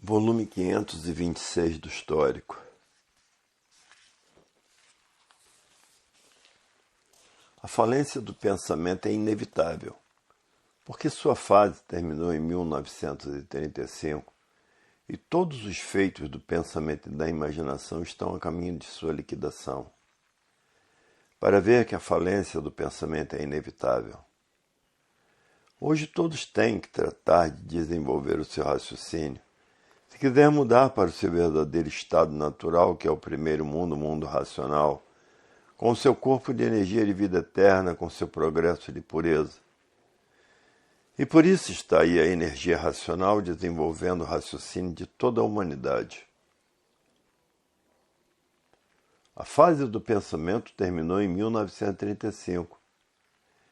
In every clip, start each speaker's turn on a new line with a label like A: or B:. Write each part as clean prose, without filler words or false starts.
A: Volume 526 do Histórico. A falência do pensamento é inevitável, porque sua fase terminou em 1935 e todos os feitos do pensamento e da imaginação estão a caminho de sua liquidação. Para ver que a falência do pensamento é inevitável. Hoje todos têm que tratar de desenvolver o seu raciocínio, se quiser mudar para o seu verdadeiro estado natural, que é o primeiro mundo, o mundo racional, com o seu corpo de energia de vida eterna, com seu progresso de pureza. E por isso está aí a energia racional desenvolvendo o raciocínio de toda a humanidade. A fase do pensamento terminou em 1935,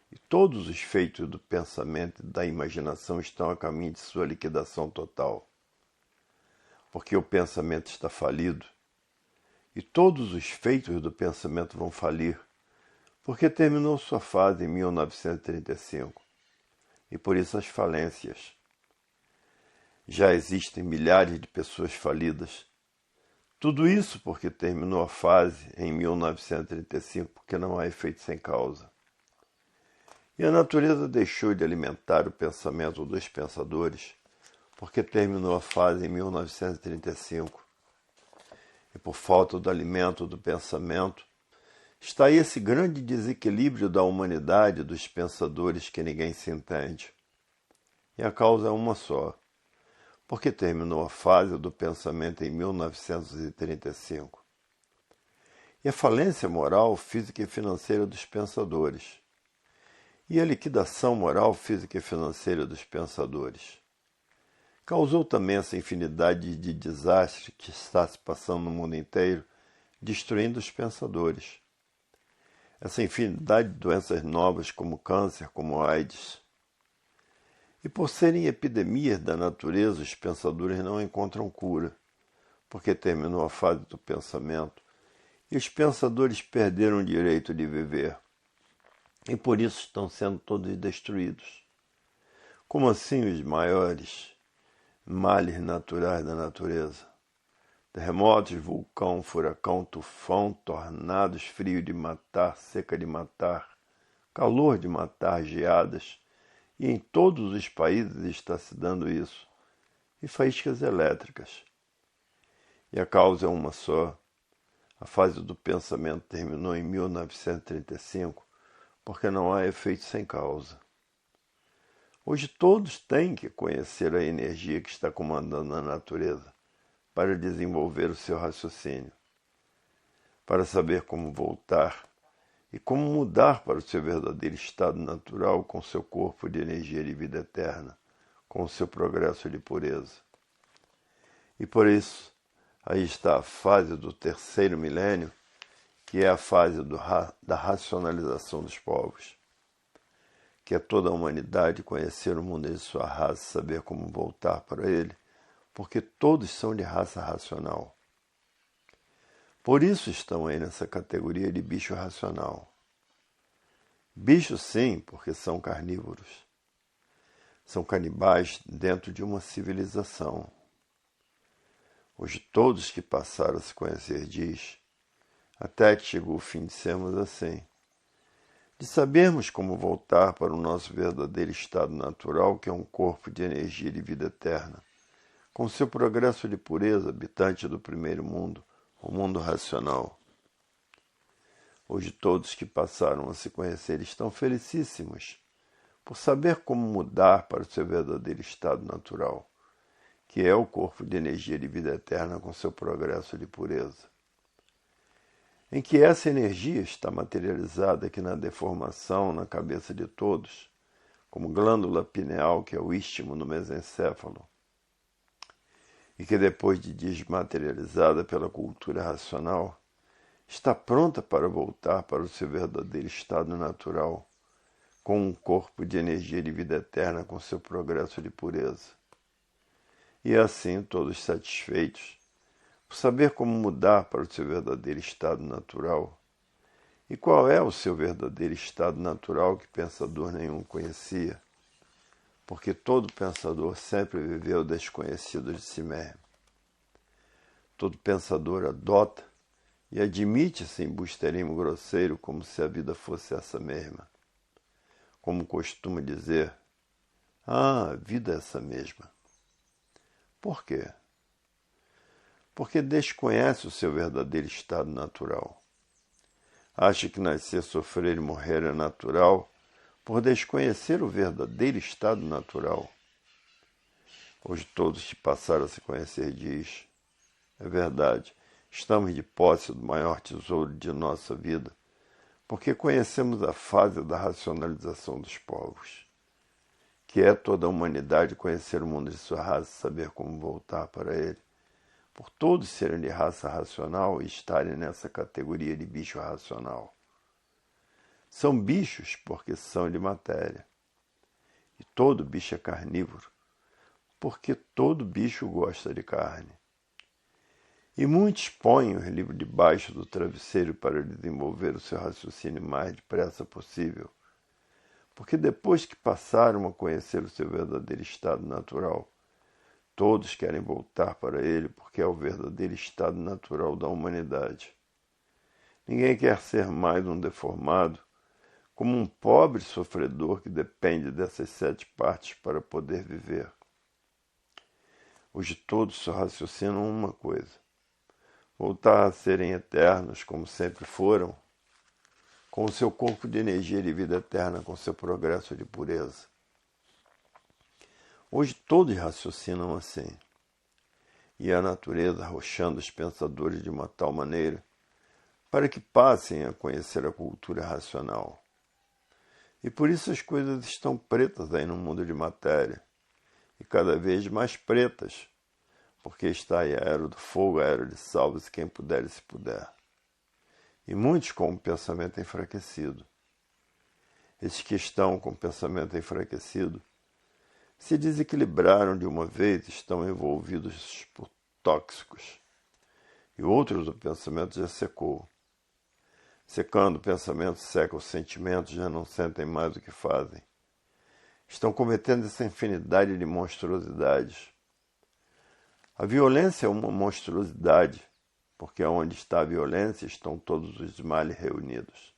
A: e todos os feitos do pensamento e da imaginação estão a caminho de sua liquidação total. Porque o pensamento está falido, e todos os feitos do pensamento vão falir, porque terminou sua fase em 1935, e por isso as falências. Já existem milhares de pessoas falidas. Tudo isso porque terminou a fase em 1935, porque não há efeito sem causa. E a natureza deixou de alimentar o pensamento dos pensadores, porque terminou a fase em 1935. E por falta do alimento do pensamento, está aí esse grande desequilíbrio da humanidade, dos pensadores que ninguém se entende. E a causa é uma só, porque terminou a fase do pensamento em 1935. E a falência moral, física e financeira dos pensadores. E a liquidação moral, física e financeira dos pensadores. Causou também essa infinidade de desastre que está se passando no mundo inteiro, destruindo os pensadores. Essa infinidade de doenças novas como câncer, como AIDS. E por serem epidemias da natureza, os pensadores não encontram cura, porque terminou a fase do pensamento e os pensadores perderam o direito de viver. E por isso estão sendo todos destruídos. Como assim os maiores males naturais da natureza? Terremotos, vulcão, furacão, tufão, tornados, frio de matar, seca de matar, calor de matar, geadas, e em todos os países está se dando isso, e faíscas elétricas. E a causa é uma só. A fase do pensamento terminou em 1935, porque não há efeito sem causa. Hoje todos têm que conhecer a energia que está comandando a natureza para desenvolver o seu raciocínio, para saber como voltar e como mudar para o seu verdadeiro estado natural com seu corpo de energia de vida eterna, com o seu progresso de pureza. E por isso, aí está a fase do terceiro milênio, que é a fase da racionalização dos povos, que é toda a humanidade conhecer o mundo de sua raça, saber como voltar para ele, porque todos são de raça racional. Por isso estão aí nessa categoria de bicho racional. Bicho sim, porque são carnívoros. São canibais dentro de uma civilização. Hoje todos que passaram a se conhecer diz, até que chegou o fim de sermos assim, de sabermos como voltar para o nosso verdadeiro estado natural, que é um corpo de energia de vida eterna, com seu progresso de pureza, habitante do primeiro mundo, o mundo racional. Hoje todos que passaram a se conhecer estão felicíssimos por saber como mudar para o seu verdadeiro estado natural, que é o corpo de energia de vida eterna com seu progresso de pureza. Em que essa energia está materializada aqui na deformação na cabeça de todos, como glândula pineal, que é o istmo no mesencéfalo, e que depois de desmaterializada pela cultura racional, está pronta para voltar para o seu verdadeiro estado natural, com um corpo de energia de vida eterna com seu progresso de pureza. E assim, todos satisfeitos, por saber como mudar para o seu verdadeiro estado natural. E qual é o seu verdadeiro estado natural que pensador nenhum conhecia? porque todo pensador sempre viveu desconhecido de si mesmo. Todo pensador adota e admite esse embusterismo grosseiro como se a vida fosse essa mesma. Como costuma dizer, a vida é essa mesma. Por quê? Porque desconhece o seu verdadeiro estado natural. Acha que nascer, sofrer e morrer é natural por desconhecer o verdadeiro estado natural. Hoje todos que passaram a se conhecer diz, é verdade, estamos de posse do maior tesouro de nossa vida, porque conhecemos a fase da racionalização dos povos, que é toda a humanidade conhecer o mundo de sua raça e saber como voltar para ele, por todos serem de raça racional e estarem nessa categoria de bicho racional. São bichos porque são de matéria. E todo bicho é carnívoro, porque todo bicho gosta de carne. E muitos põem o livro debaixo do travesseiro para desenvolver o seu raciocínio mais depressa possível, porque depois que passaram a conhecer o seu verdadeiro estado natural, todos querem voltar para ele porque é o verdadeiro estado natural da humanidade. Ninguém quer ser mais um deformado, como um pobre sofredor que depende dessas 7 partes para poder viver. Hoje todos só raciocinam uma coisa: voltar a serem eternos como sempre foram, com o seu corpo de energia de vida eterna, com seu progresso de pureza. Hoje todos raciocinam assim, e a natureza arrochando os pensadores de uma tal maneira para que passem a conhecer a cultura racional. E por isso as coisas estão pretas aí no mundo de matéria, e cada vez mais pretas, porque está aí a era do fogo, a era de salve-se quem puder e se puder. E muitos com o pensamento enfraquecido. Esses que estão com o pensamento enfraquecido se desequilibraram de uma vez e estão envolvidos por tóxicos. E outros o pensamento já secou. Secando o pensamento, seca os sentimentos, já não sentem mais o que fazem. Estão cometendo essa infinidade de monstruosidades. A violência é uma monstruosidade, porque onde está a violência estão todos os males reunidos.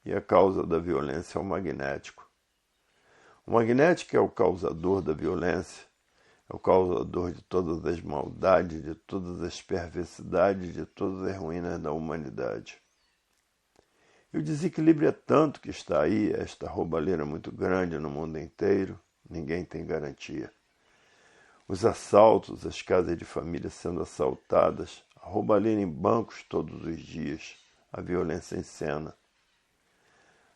A: E a causa da violência é o magnético. O magnético é o causador da violência, é o causador de todas as maldades, de todas as perversidades, de todas as ruínas da humanidade. E o desequilíbrio é tanto que está aí, esta roubalheira muito grande no mundo inteiro, ninguém tem garantia. Os assaltos, as casas de família sendo assaltadas, a roubalheira em bancos todos os dias, a violência em cena.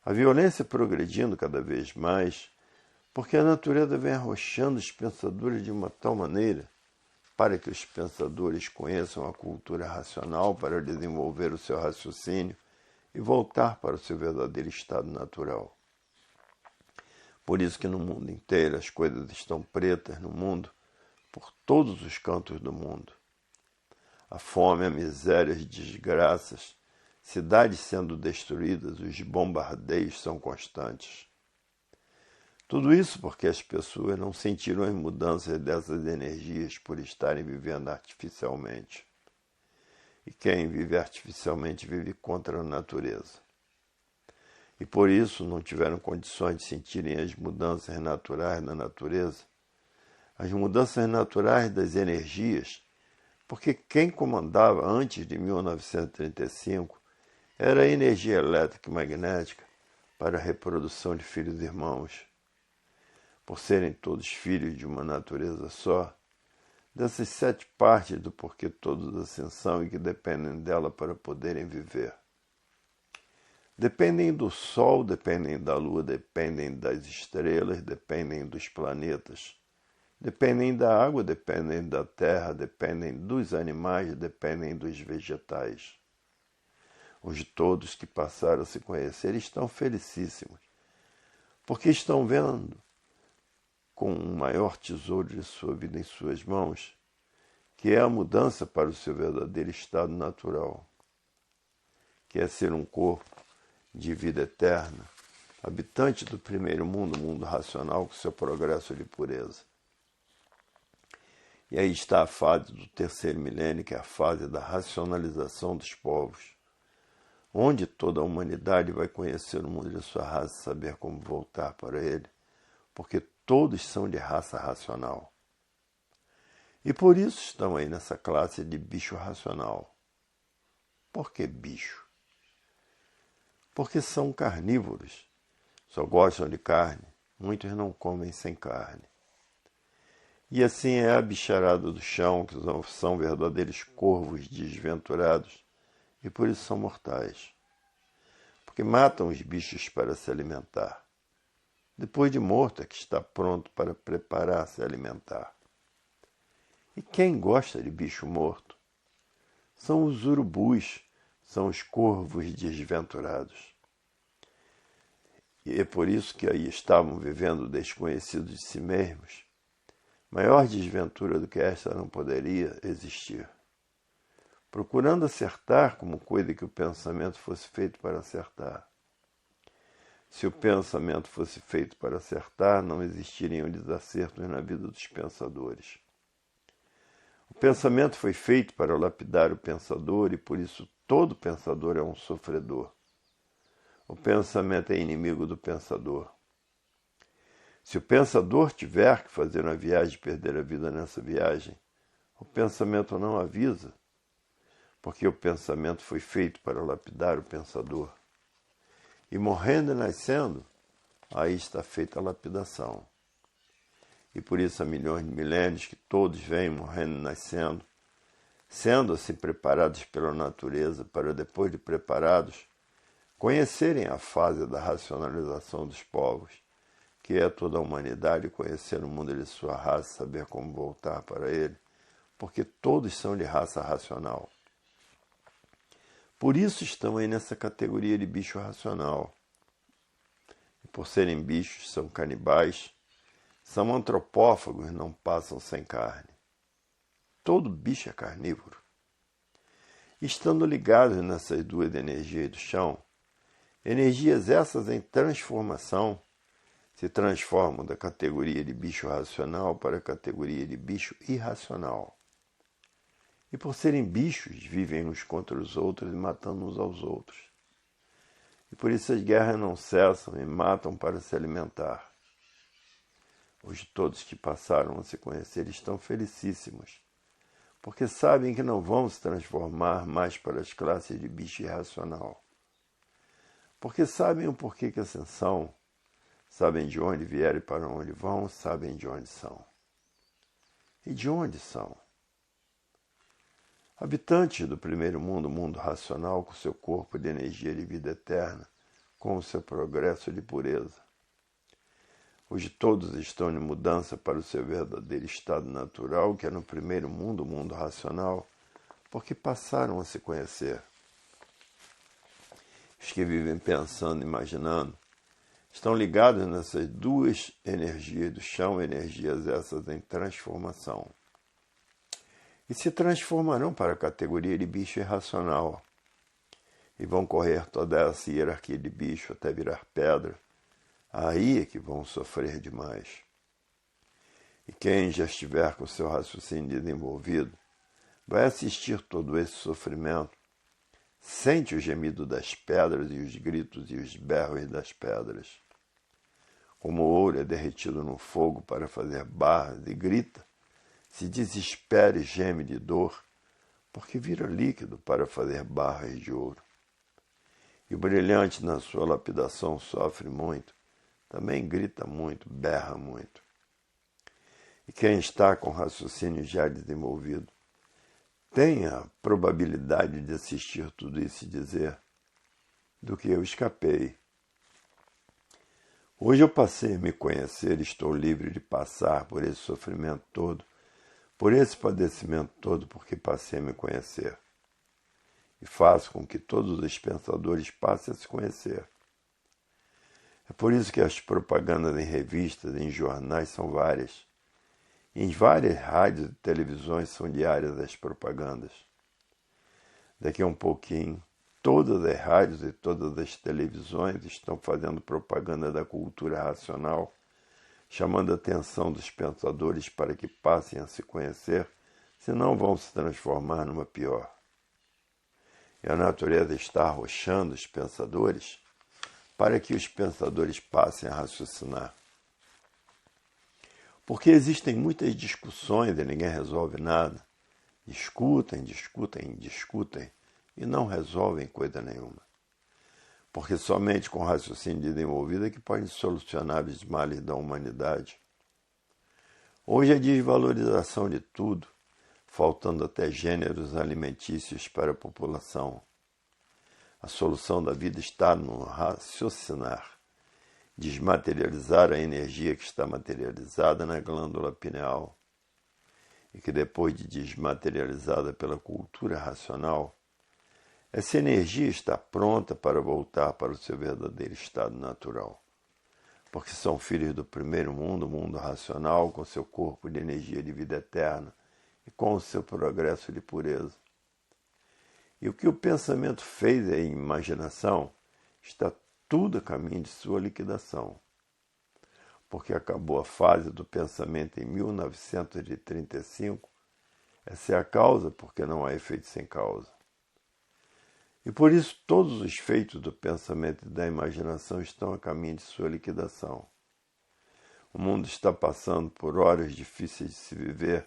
A: A violência progredindo cada vez mais, porque a natureza vem arrochando os pensadores de uma tal maneira, para que os pensadores conheçam a cultura racional para desenvolver o seu raciocínio e voltar para o seu verdadeiro estado natural. Por isso que no mundo inteiro as coisas estão pretas no mundo, por todos os cantos do mundo. A fome, a miséria, as desgraças, cidades sendo destruídas, os bombardeios são constantes. Tudo isso porque as pessoas não sentiram as mudanças dessas energias por estarem vivendo artificialmente. E quem vive artificialmente vive contra a natureza. E por isso não tiveram condições de sentirem as mudanças naturais da natureza, as mudanças naturais das energias, porque quem comandava antes de 1935 era a energia elétrica e magnética para a reprodução de filhos e irmãos. Por serem todos filhos de uma natureza só, dessas 7 partes do porquê todos assim são e que dependem dela para poderem viver. Dependem do Sol, dependem da Lua, dependem das estrelas, dependem dos planetas, dependem da água, dependem da terra, dependem dos animais, dependem dos vegetais. Hoje todos que passaram a se conhecer estão felicíssimos, porque estão vendo com o maior tesouro de sua vida em suas mãos, que é a mudança para o seu verdadeiro estado natural, que é ser um corpo de vida eterna, habitante do primeiro mundo, mundo racional, com seu progresso de pureza. E aí está a fase do terceiro milênio, que é a fase da racionalização dos povos, onde toda a humanidade vai conhecer o mundo de sua raça e saber como voltar para ele, porque todos são de raça racional. E por isso estão aí nessa classe de bicho racional. Por que bicho? Porque são carnívoros, só gostam de carne, muitos não comem sem carne. E assim é a bicharada do chão, que são verdadeiros corvos desventurados, e por isso são mortais. Porque matam os bichos para se alimentar. Depois de morto é que está pronto para preparar-se a alimentar. E quem gosta de bicho morto? São os urubus, são os corvos desventurados. E é por isso que aí estavam vivendo desconhecidos de si mesmos. Maior desventura do que esta não poderia existir. Procurando acertar como coisa que o pensamento fosse feito para acertar. Se o pensamento fosse feito para acertar, não existiriam desacertos na vida dos pensadores. O pensamento foi feito para lapidar o pensador e por isso todo pensador é um sofredor. O pensamento é inimigo do pensador. Se o pensador tiver que fazer uma viagem e perder a vida nessa viagem, o pensamento não avisa, porque o pensamento foi feito para lapidar o pensador. E morrendo e nascendo, aí está feita a lapidação. E por isso há milhões de milênios que todos vêm morrendo e nascendo, sendo assim preparados pela natureza para depois de preparados, conhecerem a fase da racionalização dos povos, que é toda a humanidade conhecer o mundo de sua raça, saber como voltar para ele, porque todos são de raça racional. Por isso estão aí nessa categoria de bicho racional. E por serem bichos, são canibais, são antropófagos, não passam sem carne. Todo bicho é carnívoro. Estando ligados nessas duas energias do chão, energias essas em transformação, se transformam da categoria de bicho racional para a categoria de bicho irracional. E por serem bichos, vivem uns contra os outros e matando uns aos outros. E por isso as guerras não cessam e matam para se alimentar. Hoje todos que passaram a se conhecer estão felicíssimos, porque sabem que não vão se transformar mais para as classes de bicho irracional. Porque sabem o porquê que assim são, sabem de onde vieram e para onde vão, sabem de onde são. E de onde são? Habitantes do primeiro mundo, mundo racional, com seu corpo de energia de vida eterna, com o seu progresso de pureza. Hoje todos estão em mudança para o seu verdadeiro estado natural, que é no primeiro mundo, mundo racional, porque passaram a se conhecer. Os que vivem pensando, imaginando, estão ligados nessas duas energias do chão, energias essas em transformação. E se transformarão para a categoria de bicho irracional. E vão correr toda essa hierarquia de bicho até virar pedra. Aí é que vão sofrer demais. E quem já estiver com seu raciocínio desenvolvido, vai assistir todo esse sofrimento, sente o gemido das pedras e os gritos e os berros das pedras. Como o ouro é derretido no fogo para fazer barras e grita, se desespera e geme de dor, porque vira líquido para fazer barras de ouro. E o brilhante na sua lapidação sofre muito, também grita muito, berra muito. E quem está com raciocínio já desenvolvido, tem a probabilidade de assistir tudo isso e dizer, do que eu escapei. Hoje eu passei a me conhecer e estou livre de passar por esse sofrimento todo, por esse padecimento todo, porque passei a me conhecer. E faço com que todos os pensadores passem a se conhecer. É por isso que as propagandas em revistas, em jornais são várias. E em várias rádios e televisões são diárias as propagandas. Daqui a um pouquinho, todas as rádios e todas as televisões estão fazendo propaganda da cultura racional, chamando a atenção dos pensadores para que passem a se conhecer, senão vão se transformar numa pior. E a natureza está arrochando os pensadores para que os pensadores passem a raciocinar. Porque existem muitas discussões e ninguém resolve nada. Discutem e não resolvem coisa nenhuma. Porque somente com raciocínio desenvolvido é que pode solucionar os males da humanidade. Hoje a desvalorização de tudo, faltando até gêneros alimentícios para a população. A solução da vida está no raciocinar, desmaterializar a energia que está materializada na glândula pineal e que depois de desmaterializada pela cultura racional, essa energia está pronta para voltar para o seu verdadeiro estado natural, porque são filhos do primeiro mundo, o mundo racional, com seu corpo de energia de vida eterna e com o seu progresso de pureza. E o que o pensamento fez em imaginação está tudo a caminho de sua liquidação, porque acabou a fase do pensamento em 1935, essa é a causa porque não há efeito sem causa. E por isso todos os feitos do pensamento e da imaginação estão a caminho de sua liquidação. O mundo está passando por horas difíceis de se viver,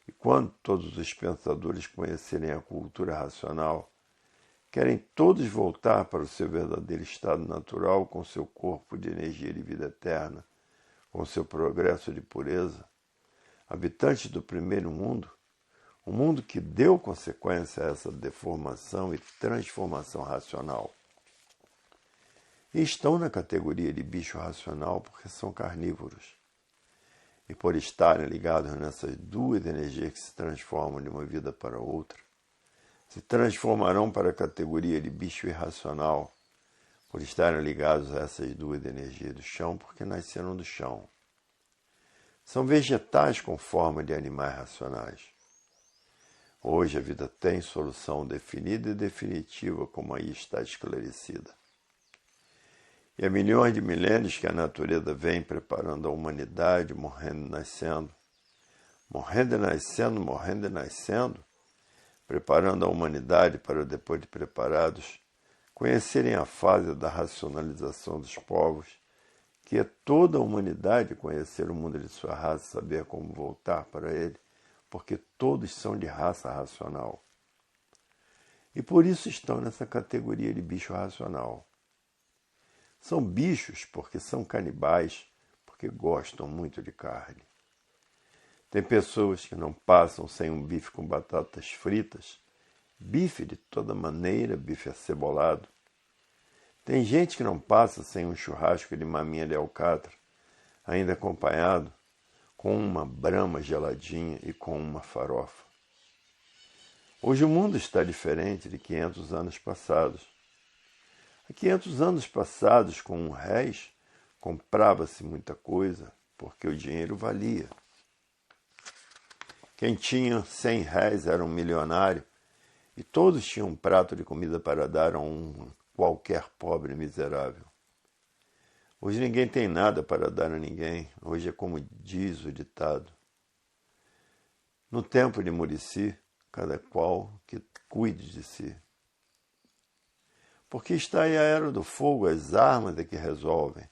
A: e quando todos os pensadores conhecerem a cultura racional, querem todos voltar para o seu verdadeiro estado natural com seu corpo de energia de vida eterna, com seu progresso de pureza, habitantes do primeiro mundo, o mundo que deu consequência a essa deformação e transformação racional. E estão na categoria de bicho racional porque são carnívoros. E por estarem ligados nessas duas energias que se transformam de uma vida para outra, se transformarão para a categoria de bicho irracional, por estarem ligados a essas duas energias do chão, porque nasceram do chão. São vegetais com forma de animais racionais. Hoje a vida tem solução definida e definitiva, como aí está esclarecida. E há milhões de milênios que a natureza vem preparando a humanidade, morrendo e nascendo, preparando a humanidade para, depois de preparados, conhecerem a fase da racionalização dos povos, que é toda a humanidade conhecer o mundo de sua raça, saber como voltar para ele, porque todos são de raça racional. E por isso estão nessa categoria de bicho racional. São bichos porque são canibais, porque gostam muito de carne. Tem pessoas que não passam sem um bife com batatas fritas, bife de toda maneira, bife acebolado. Tem gente que não passa sem um churrasco de maminha de alcatra, ainda acompanhado com uma brama geladinha e com uma farofa. Hoje o mundo está diferente de 500 anos passados. Há 500 anos passados, com R$1, comprava-se muita coisa, porque o dinheiro valia. Quem tinha R$100 era um milionário, e todos tinham um prato de comida para dar a um qualquer pobre miserável. Hoje ninguém tem nada para dar a ninguém. Hoje é como diz o ditado. No tempo de Muricy, cada qual que cuide de si. Porque está aí a era do fogo, as armas é que resolvem.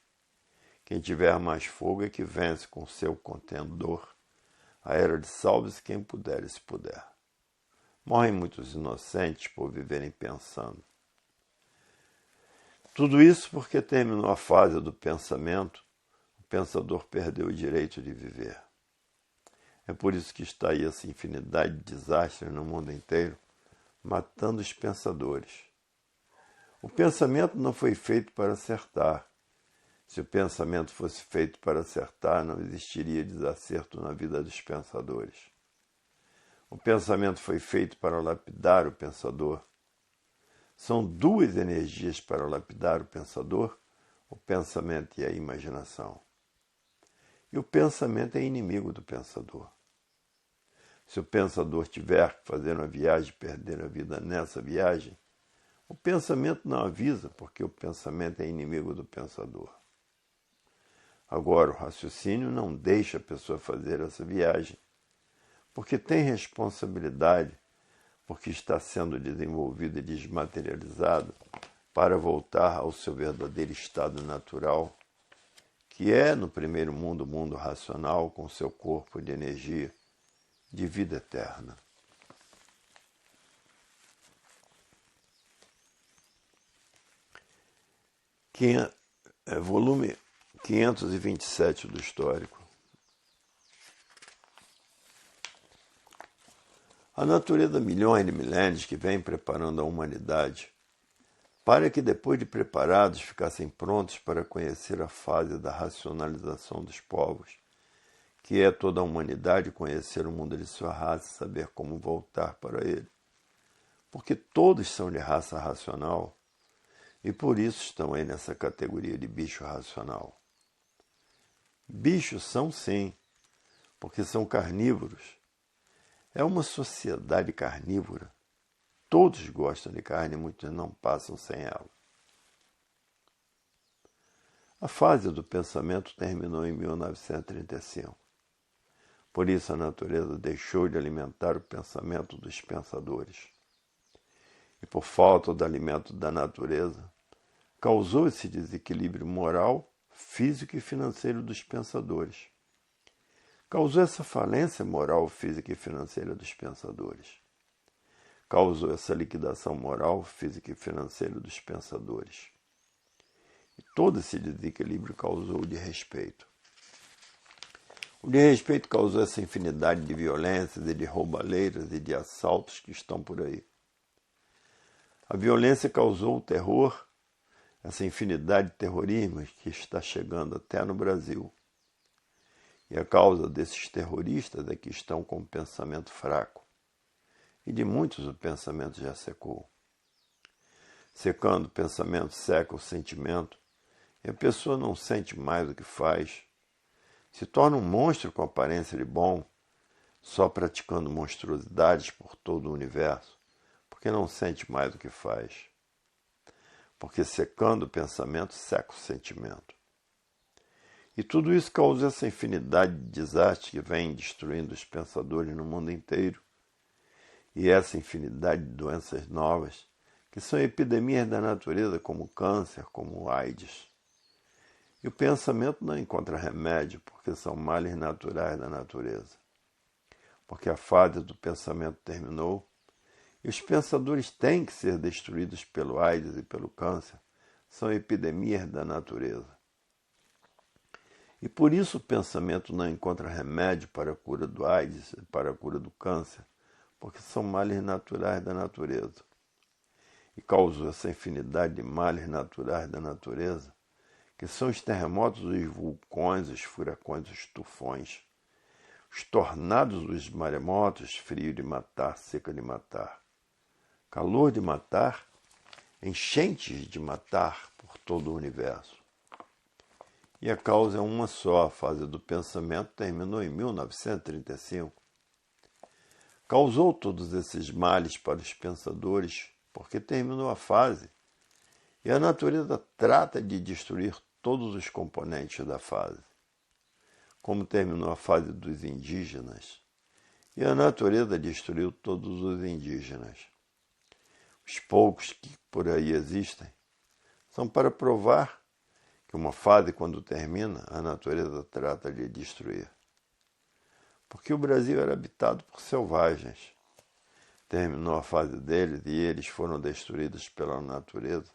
A: Quem tiver mais fogo é que vence com seu contendor. A era de salve-se quem puder e se puder. Morrem muitos inocentes por viverem pensando. Tudo isso porque terminou a fase do pensamento, o pensador perdeu o direito de viver. É por isso que está aí essa infinidade de desastres no mundo inteiro, matando os pensadores. O pensamento não foi feito para acertar. Se o pensamento fosse feito para acertar, não existiria desacerto na vida dos pensadores. O pensamento foi feito para lapidar o pensador. São duas energias para lapidar o pensador, o pensamento e a imaginação. E o pensamento é inimigo do pensador. Se o pensador tiver que fazer uma viagem e perder a vida nessa viagem, O pensamento não avisa, porque o pensamento é inimigo do pensador. Agora, o raciocínio não deixa a pessoa fazer essa viagem, porque tem responsabilidade, porque está sendo desenvolvido e desmaterializado para voltar ao seu verdadeiro estado natural, que é, no primeiro mundo, o mundo racional, com seu corpo de energia, de vida eterna. Volume 527 do Histórico. A natureza, milhões de milênios que vem preparando a humanidade para que, depois de preparados, ficassem prontos para conhecer a fase da racionalização dos povos, que é toda a humanidade conhecer o mundo de sua raça e saber como voltar para ele. Porque todos são de raça racional e por isso estão aí nessa categoria de bicho racional. Bichos são sim, porque são carnívoros. É uma sociedade carnívora. Todos gostam de carne e muitos não passam sem ela. A fase do pensamento terminou em 1935. Por isso a natureza deixou de alimentar o pensamento dos pensadores. E por falta do alimento da natureza, causou esse desequilíbrio moral, físico e financeiro dos pensadores. Causou essa falência moral, física e financeira dos pensadores. Causou essa liquidação moral, física e financeira dos pensadores. E todo esse desequilíbrio causou o desrespeito. O desrespeito causou essa infinidade de violências e de roubalheiras e de assaltos que estão por aí. A violência causou o terror, essa infinidade de terrorismos que está chegando até no Brasil. E a causa desses terroristas é que estão com o pensamento fraco. E de muitos o pensamento já secou. Secando o pensamento, seca o sentimento, e a pessoa não sente mais o que faz. Se torna um monstro com aparência de bom, só praticando monstruosidades por todo o universo, porque não sente mais o que faz. Porque secando o pensamento, seca o sentimento. E tudo isso causa essa infinidade de desastres que vem destruindo os pensadores no mundo inteiro. E essa infinidade de doenças novas, que são epidemias da natureza, como câncer, como AIDS. E o pensamento não encontra remédio, porque são males naturais da natureza. Porque a fase do pensamento terminou, e os pensadores têm que ser destruídos pelo AIDS e pelo câncer, são epidemias da natureza. E por isso o pensamento não encontra remédio para a cura do AIDS e para a cura do câncer, porque são males naturais da natureza. E causou essa infinidade de males naturais da natureza, que são os terremotos, os vulcões, os furacões, os tufões, os tornados, os maremotos, frio de matar, seca de matar, calor de matar, enchentes de matar por todo o universo. E a causa é uma só, a fase do pensamento terminou em 1935. Causou todos esses males para os pensadores, porque terminou a fase, e a natureza trata de destruir todos os componentes da fase. Como terminou a fase dos indígenas, e a natureza destruiu todos os indígenas. Os poucos que por aí existem são para provar que uma fase, quando termina, a natureza trata de destruir. Porque o Brasil era habitado por selvagens. Terminou a fase deles e eles foram destruídos pela natureza,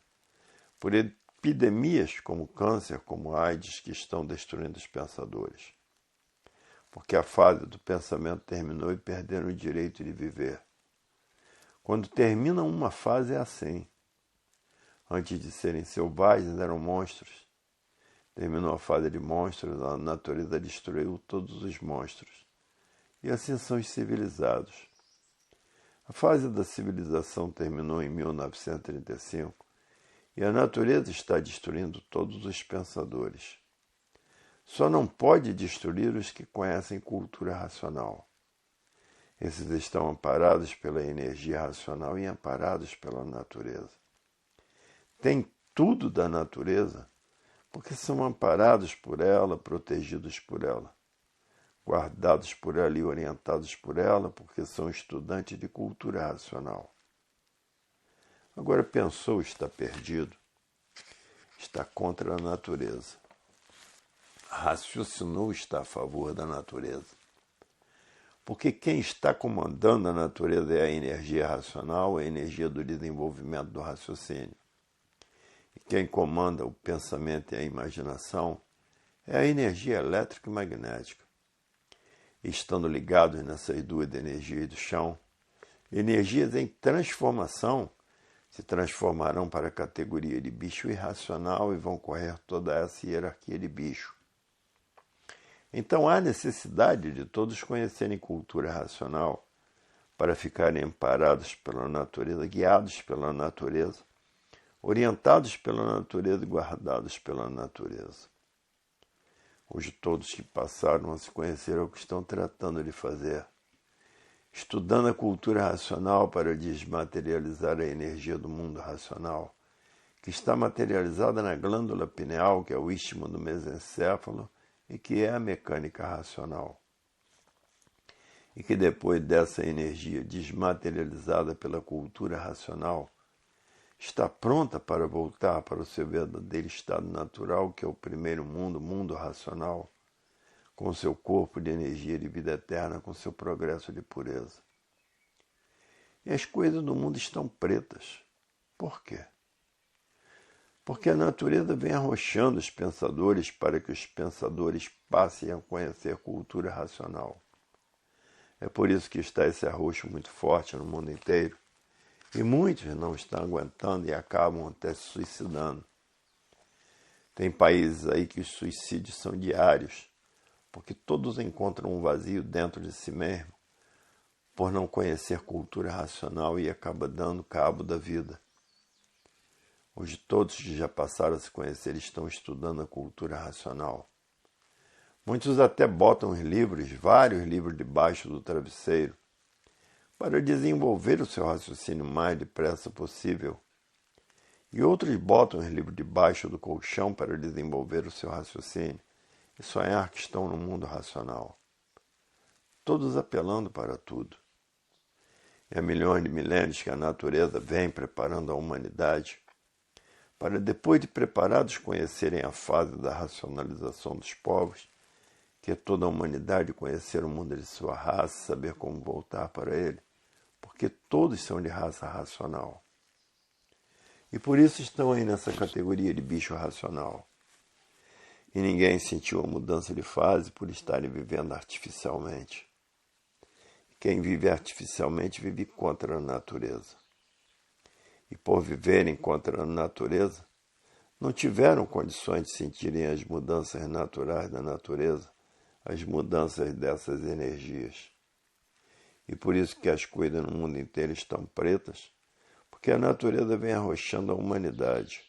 A: por epidemias como câncer, como AIDS, que estão destruindo os pensadores. Porque a fase do pensamento terminou e perderam o direito de viver. Quando termina uma fase é assim. Antes de serem selvagens, eram monstros. Terminou a fase de monstros, a natureza destruiu todos os monstros. E assim são os civilizados. A fase da civilização terminou em 1935 e a natureza está destruindo todos os pensadores. Só não pode destruir os que conhecem cultura racional. Esses estão amparados pela energia racional e amparados pela natureza. têm tudo da natureza porque são amparados por ela, protegidos por ela, guardados por ela e orientados por ela porque são estudantes de cultura racional. Agora pensou, está perdido, está contra a natureza. Raciocinou, está a favor da natureza. Porque quem está comandando a natureza é a energia racional, a energia do desenvolvimento do raciocínio. E quem comanda o pensamento e a imaginação é a energia elétrica e magnética. E estando ligados nessas duas energias do chão, energias em transformação, se transformarão para a categoria de bicho irracional e vão correr toda essa hierarquia de bicho. Então há necessidade de todos conhecerem cultura racional para ficarem amparados pela natureza, guiados pela natureza, orientados pela natureza e guardados pela natureza. Hoje todos que passaram a se conhecer é o que estão tratando de fazer, estudando a cultura racional para desmaterializar a energia do mundo racional, que está materializada na glândula pineal, que é o istmo do mesencéfalo, e que é a mecânica racional. E que depois dessa energia desmaterializada pela cultura racional, está pronta para voltar para o seu verdadeiro estado natural, que é o primeiro mundo, o mundo racional, com seu corpo de energia de vida eterna, com seu progresso de pureza. E as coisas do mundo estão pretas. Por quê? Porque a natureza vem arrochando os pensadores para que os pensadores passem a conhecer a cultura racional. É por isso que está esse arroxo muito forte no mundo inteiro. E muitos não estão aguentando e acabam até se suicidando. Tem países aí que os suicídios são diários, porque todos encontram um vazio dentro de si mesmo, por não conhecer cultura racional e acaba dando cabo da vida. Hoje todos que já passaram a se conhecer estão estudando a cultura racional. Muitos até botam os livros, vários livros debaixo do travesseiro, para desenvolver o seu raciocínio o mais depressa possível. E outros botam os livros debaixo do colchão para desenvolver o seu raciocínio e sonhar que estão no mundo racional. Todos apelando para tudo. E há milhões de milênios que a natureza vem preparando a humanidade para, depois de preparados conhecerem a fase da racionalização dos povos, que é toda a humanidade conhecer o mundo de sua raça, saber como voltar para ele, porque todos são de raça racional. E por isso estão aí nessa categoria de bicho racional. E ninguém sentiu a mudança de fase por estarem vivendo artificialmente. Quem vive artificialmente vive contra a natureza. E por viverem contra a natureza, não tiveram condições de sentirem as mudanças naturais da natureza, as mudanças dessas energias. E por isso que as coisas no mundo inteiro estão pretas, porque a natureza vem arrochando a humanidade.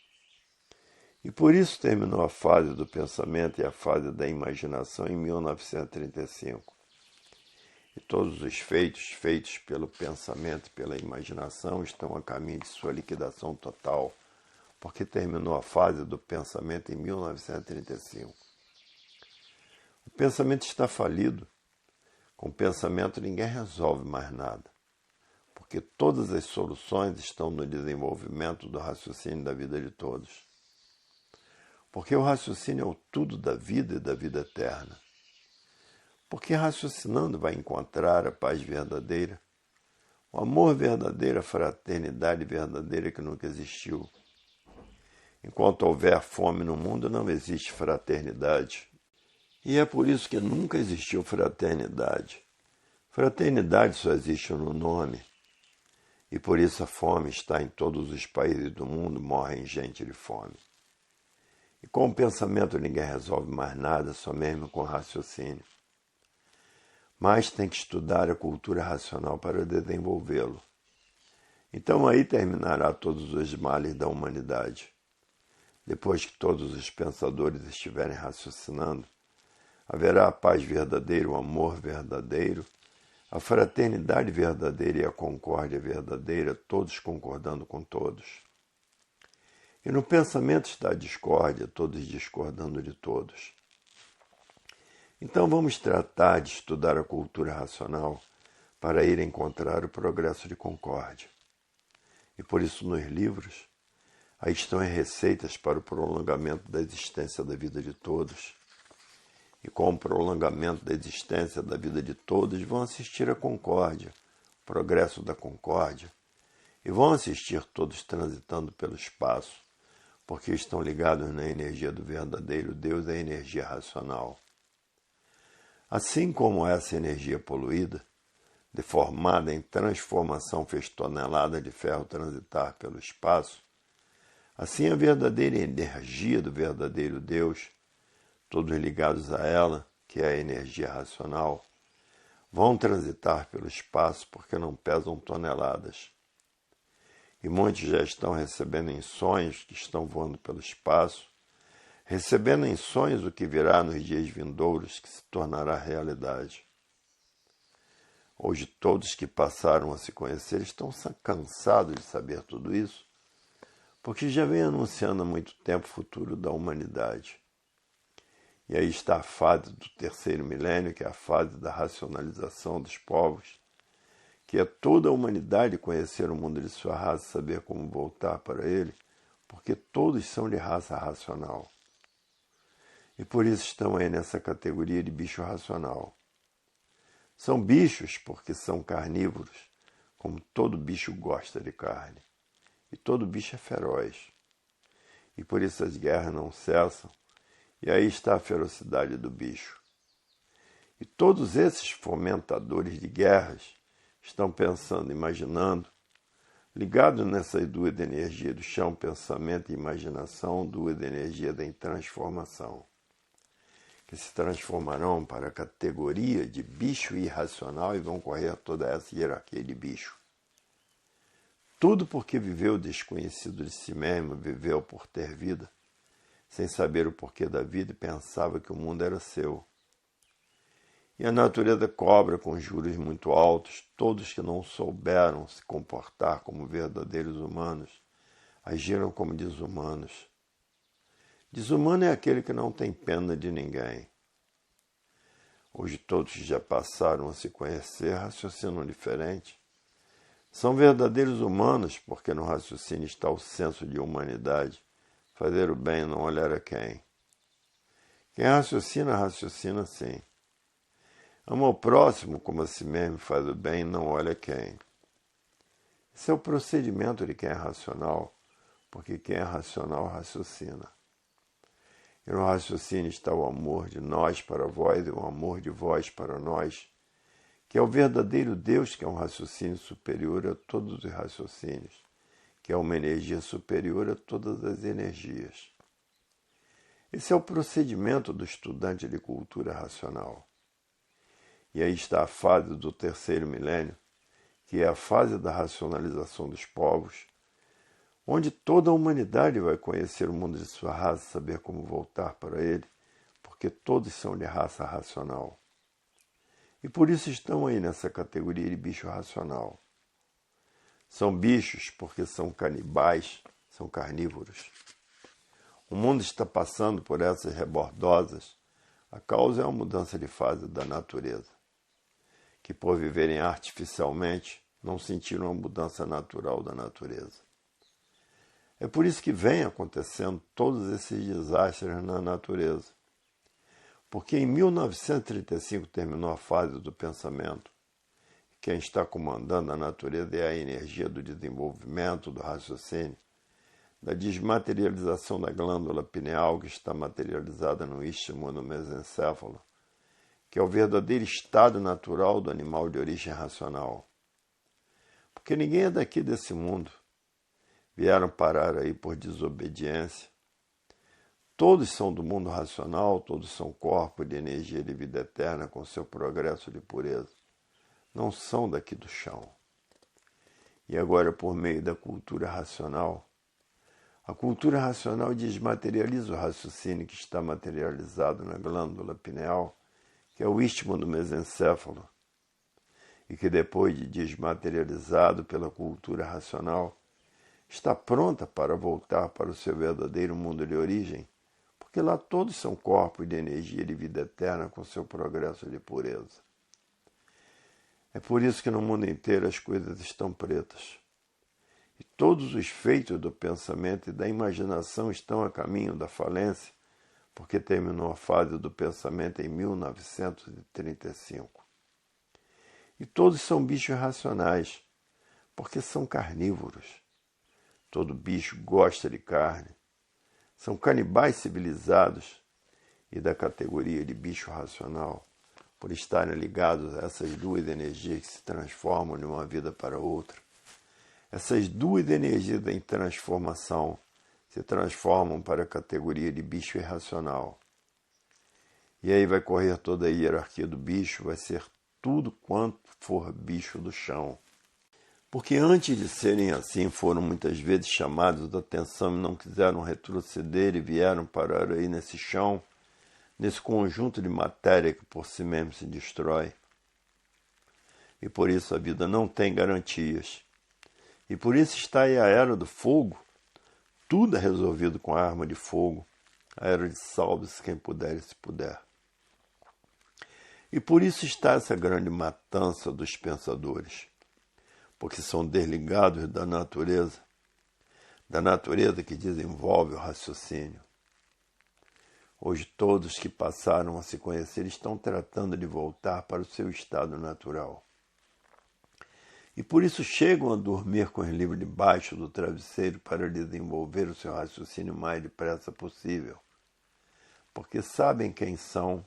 A: E por isso terminou a fase do pensamento e a fase da imaginação em 1935. E todos os feitos pelo pensamento e pela imaginação estão a caminho de sua liquidação total, porque terminou a fase do pensamento em 1935. O pensamento está falido. Com o pensamento ninguém resolve mais nada, porque todas as soluções estão no desenvolvimento do raciocínio da vida de todos. Porque o raciocínio é o tudo da vida e da vida eterna. Porque raciocinando vai encontrar a paz verdadeira, o amor verdadeiro, a fraternidade verdadeira que nunca existiu. Enquanto houver fome no mundo, não existe fraternidade. E é por isso que nunca existiu fraternidade. Fraternidade só existe no nome. E por isso a fome está em todos os países do mundo, morrem gente de fome. E com o pensamento ninguém resolve mais nada, só mesmo com raciocínio. Mas tem que estudar a cultura racional para desenvolvê-lo. Então aí terminará todos os males da humanidade. Depois que todos os pensadores estiverem raciocinando, haverá a paz verdadeira, o amor verdadeiro, a fraternidade verdadeira e a concórdia verdadeira, todos concordando com todos. E no pensamento está a discórdia, todos discordando de todos. Então vamos tratar de estudar a cultura racional para ir encontrar o progresso de concórdia. E por isso nos livros, aí estão as receitas para o prolongamento da existência da vida de todos. E com o prolongamento da existência da vida de todos, vão assistir à concórdia, o progresso da concórdia, e vão assistir todos transitando pelo espaço, porque estão ligados na energia do verdadeiro Deus, a energia racional. Assim como essa energia poluída, deformada em transformação, fez tonelada de ferro transitar pelo espaço, assim a verdadeira energia do verdadeiro Deus, todos ligados a ela, que é a energia racional, vão transitar pelo espaço porque não pesam toneladas. E muitos já estão recebendo em sonhos que estão voando pelo espaço, recebendo em sonhos o que virá nos dias vindouros, que se tornará realidade. Hoje todos que passaram a se conhecer estão cansados de saber tudo isso, porque já vem anunciando há muito tempo o futuro da humanidade. E aí está a fase do terceiro milênio, que é a fase da racionalização dos povos, que é toda a humanidade conhecer o mundo de sua raça, saber como voltar para ele, porque todos são de raça racional. E por isso estão aí nessa categoria de bicho racional. São bichos porque são carnívoros, como todo bicho gosta de carne. E todo bicho é feroz. E por isso as guerras não cessam, e aí está a ferocidade do bicho. E todos esses fomentadores de guerras estão pensando, imaginando, ligados nessas duas energias do chão, pensamento e imaginação, duas energias da transformação, que se transformarão para a categoria de bicho irracional e vão correr toda essa hierarquia de bicho. Tudo porque viveu desconhecido de si mesmo, viveu por ter vida, sem saber o porquê da vida e pensava que o mundo era seu. E a natureza cobra com juros muito altos todos que não souberam se comportar como verdadeiros humanos, agiram como desumanos. Desumano é aquele que não tem pena de ninguém. Hoje todos que já passaram a se conhecer raciocinam diferente. São verdadeiros humanos porque no raciocínio está o senso de humanidade, fazer o bem e não olhar a quem. Quem raciocina, raciocina sim. Ama o próximo como a si mesmo, faz o bem e não olha a quem. Esse é o procedimento de quem é racional, porque quem é racional raciocina. E no raciocínio está o amor de nós para vós e o amor de vós para nós, que é o verdadeiro Deus, que é um raciocínio superior a todos os raciocínios, que é uma energia superior a todas as energias. Esse é o procedimento do estudante de cultura racional. E aí está a fase do terceiro milênio, que é a fase da racionalização dos povos, onde toda a humanidade vai conhecer o mundo de sua raça, saber como voltar para ele, porque todos são de raça racional. E por isso estão aí nessa categoria de bicho racional. São bichos porque são canibais, são carnívoros. O mundo está passando por essas rebordosas. A causa é uma mudança de fase da natureza, que por viverem artificialmente não sentiram a mudança natural da natureza. É por isso que vem acontecendo todos esses desastres na natureza. Porque em 1935 terminou a fase do pensamento. Quem está comandando a natureza é a energia do desenvolvimento, do raciocínio, da desmaterialização da glândula pineal, que está materializada no istmo e no mesencéfalo, que é o verdadeiro estado natural do animal de origem racional. Porque ninguém é daqui desse mundo. Vieram parar aí por desobediência. Todos são do mundo racional, todos são corpos de energia de vida eterna com seu progresso de pureza. Não são daqui do chão. E agora, por meio da cultura racional, a cultura racional desmaterializa o raciocínio que está materializado na glândula pineal, que é o istmo do mesencéfalo, e que depois de desmaterializado pela cultura racional, está pronta para voltar para o seu verdadeiro mundo de origem, porque lá todos são corpos de energia de vida eterna com seu progresso de pureza. É por isso que no mundo inteiro as coisas estão pretas. E todos os feitos do pensamento e da imaginação estão a caminho da falência, porque terminou a fase do pensamento em 1935. E todos são bichos racionais, porque são carnívoros. Todo bicho gosta de carne. São canibais civilizados e da categoria de bicho racional, por estarem ligados a essas duas energias que se transformam de uma vida para outra. Essas duas energias em transformação se transformam para a categoria de bicho irracional. E aí vai correr toda a hierarquia do bicho, vai ser tudo quanto for bicho do chão. Porque antes de serem assim, foram muitas vezes chamados da atenção e não quiseram retroceder e vieram parar aí nesse chão, nesse conjunto de matéria que por si mesmo se destrói. E por isso a vida não tem garantias. E por isso está aí a era do fogo. Tudo é resolvido com a arma de fogo. A era de salve-se quem puder e se puder. E por isso está essa grande matança dos pensadores. Porque são desligados da natureza que desenvolve o raciocínio. Hoje todos que passaram a se conhecer estão tratando de voltar para o seu estado natural. E por isso chegam a dormir com os livros debaixo do travesseiro para desenvolver o seu raciocínio o mais depressa possível. Porque sabem quem são,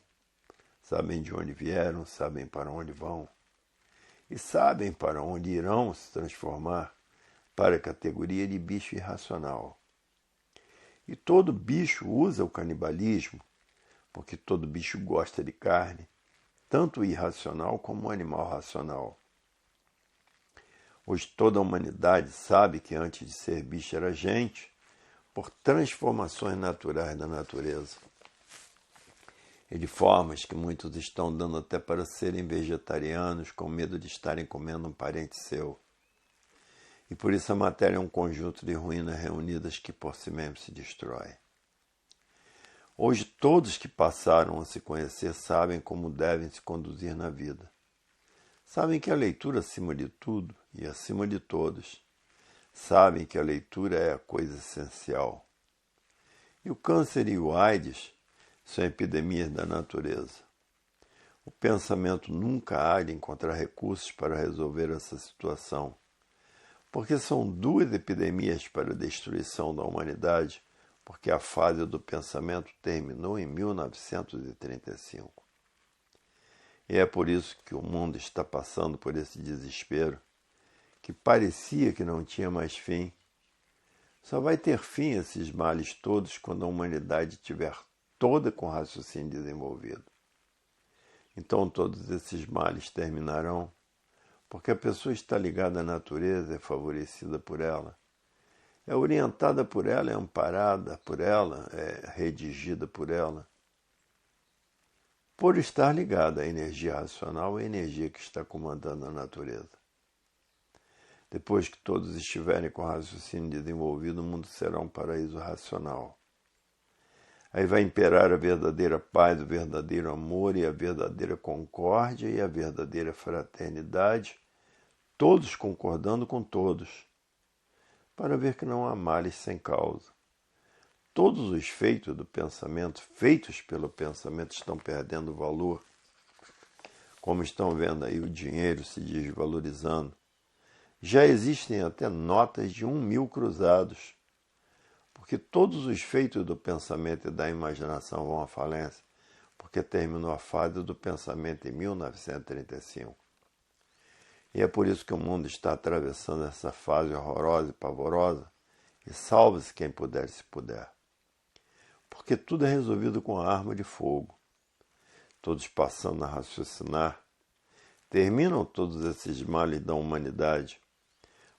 A: sabem de onde vieram, sabem para onde vão. E sabem para onde irão se transformar para a categoria de bicho irracional. E todo bicho usa o canibalismo, porque todo bicho gosta de carne, tanto o irracional como o animal racional. Hoje toda a humanidade sabe que antes de ser bicho era gente, por transformações naturais da natureza. E de formas que muitos estão dando até para serem vegetarianos, com medo de estarem comendo um parente seu. E por isso a matéria é um conjunto de ruínas reunidas que por si mesmo se destrói. Hoje todos que passaram a se conhecer sabem como devem se conduzir na vida. Sabem que a leitura acima de tudo e acima de todos. Sabem que a leitura é a coisa essencial. E o câncer e o AIDS são epidemias da natureza. O pensamento nunca há de encontrar recursos para resolver essa situação, porque são duas epidemias para a destruição da humanidade, porque a fase do pensamento terminou em 1935. E é por isso que o mundo está passando por esse desespero, que parecia que não tinha mais fim. Só vai ter fim esses males todos quando a humanidade estiver toda com raciocínio desenvolvido. Então todos esses males terminarão, porque a pessoa está ligada à natureza, é favorecida por ela, é orientada por ela, é amparada por ela, é redigida por ela, por estar ligada à energia racional e à energia que está comandando a natureza. Depois que todos estiverem com o raciocínio desenvolvido, o mundo será um paraíso racional. Aí vai imperar a verdadeira paz, o verdadeiro amor e a verdadeira concórdia e a verdadeira fraternidade, todos concordando com todos, para ver que não há males sem causa. Todos os feitos do pensamento, feitos pelo pensamento, estão perdendo valor, como estão vendo aí o dinheiro se desvalorizando. Já existem até notas de 1.000 cruzados, porque todos os feitos do pensamento e da imaginação vão à falência, porque terminou a fase do pensamento em 1935. E é por isso que o mundo está atravessando essa fase horrorosa e pavorosa, e salve-se quem puder se puder. Porque tudo é resolvido com a arma de fogo. Todos passando a raciocinar, terminam todos esses males da humanidade,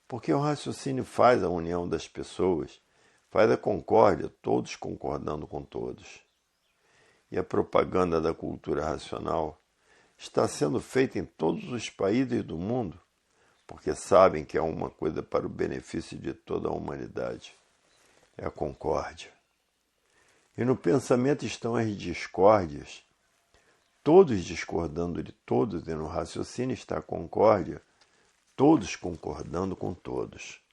A: porque o raciocínio faz a união das pessoas, faz a concórdia, todos concordando com todos. E a propaganda da cultura racional está sendo feita em todos os países do mundo, porque sabem que é uma coisa para o benefício de toda a humanidade. É a concórdia. E no pensamento estão as discórdias, todos discordando de todos, e no raciocínio está a concórdia, todos concordando com todos.